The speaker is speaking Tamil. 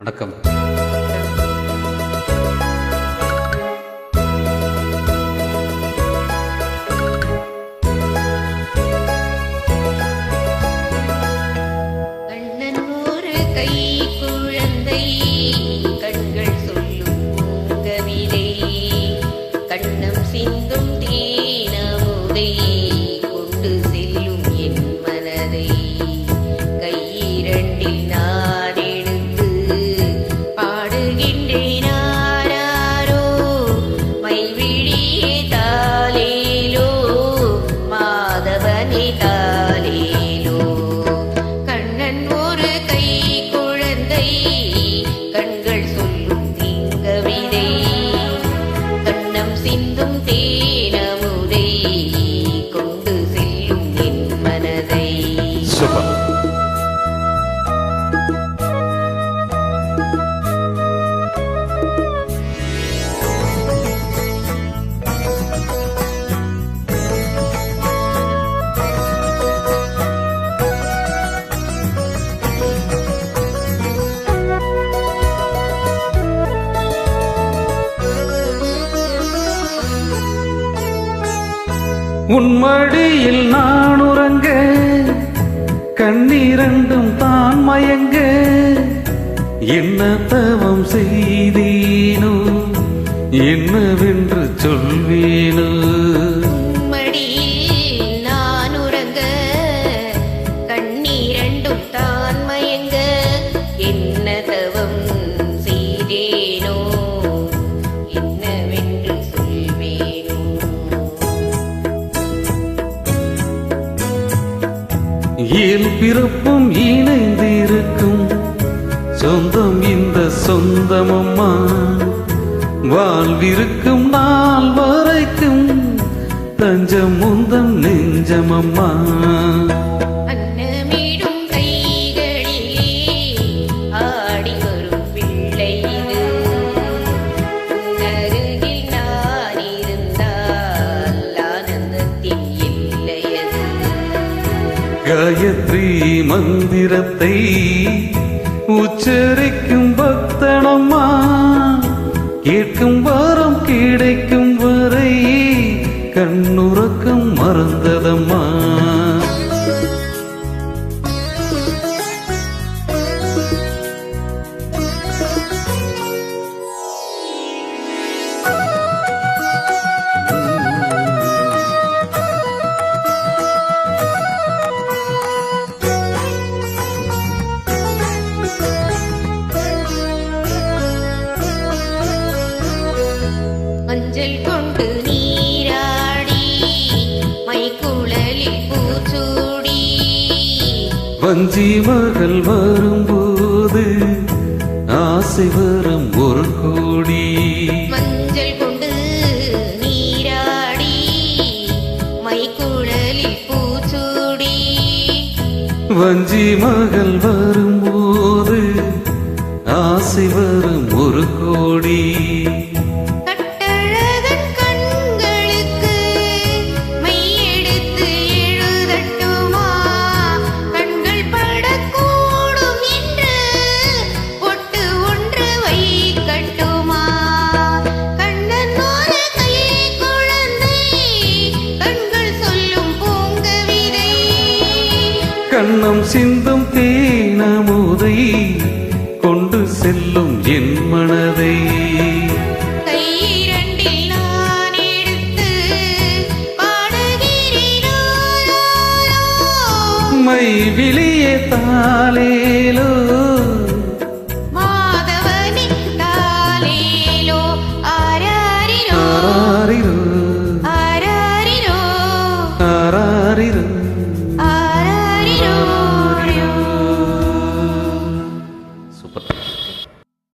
வணக்கம். கண்ணன் ஒரு கை குழந்தை கண்கள் சொல்லும் பூங்கவிதை கண்ணம் சிந்தும் தேனமுதை கொண்டு செல்லும் என் மனதை கையிரண்டில் நான் எடுத்து பாடுகின்றேன் ஆராரோ மைவிழியே தாலேலோ மாதவனே தாலேலோ கண்ணன் ஒரு கை குழந்தை கண்கள் சொல்லும் தீங்கவிதை கண்ணம் சிந்தும் தேனமுதை கொண்டு செல்லும் என் மனதை. சூப்பர். உன் மடியில் நான் உறங்க கண்ணீரண்டும் தான் மயங்க என்ன தவம் செய்தேனோ என்னவென்று சொல்வேனோ. மடியில் நான் உறங்க கண்ணீரண்டும் தான் மயங்க என்ன தவம் செய்தேனோ என்னவென்று சொல்வேனோ. ஏழு பிறப்பும் இணைந்திருக்கும் சொந்தம் இந்த சொந்தமம்மா வாழ்விருக்கும் நாள் வரைக்கும் தஞ்சம் முந்தம் நெஞ்சமம்மா. அன்னமிடும் கைகளிலே ஆடி வரும் பிள்ளை இது உன்னருகில் நான் இருந்தால் ஆனந்தத்தின் எல்லையது. காயத்ரி மந்திரத்தை உச்சரிக்கும் பக்தனம்மா கேட்கும் வாரம் கிடைக்கும் வரை கண்ணுறக்கம் மறந்ததம்மா. மஞ்சள் கொண்டு நீராடி மைக்குழலில் பூச்சூடி வஞ்சி மகள் வரும்போது ஆசை வரும் ஒரு கோடி. மஞ்சள் கொண்டு நீராடி மைக்குழலில் பூச்சூடி வஞ்சி மகள் வரும்போது ஆசை வரும் ஒரு கோடி. கட்டழகன் கண்களுக்கு மையெடுத்து எழுதட்டுமா கண்கள் படக்கூடும் என்று பொட்டு ஒன்று வைக்கட்டுமா. கண்ணன் ஒரு கை குழந்தை கண்கள் சொல்லும் பூங்கவிதை கண்ணம் சிந்தும் தேனமுதை கொண்டு செல்லும் என் மனதை கையிரண்டில் நான் எடுத்து பாடுகிறேனோ மை விழியே தாலேலோ மாதவனின் தாலேலோ ஆராரிரோ ஆராரிரோ ஆராரிரோ ஆராரிரோ.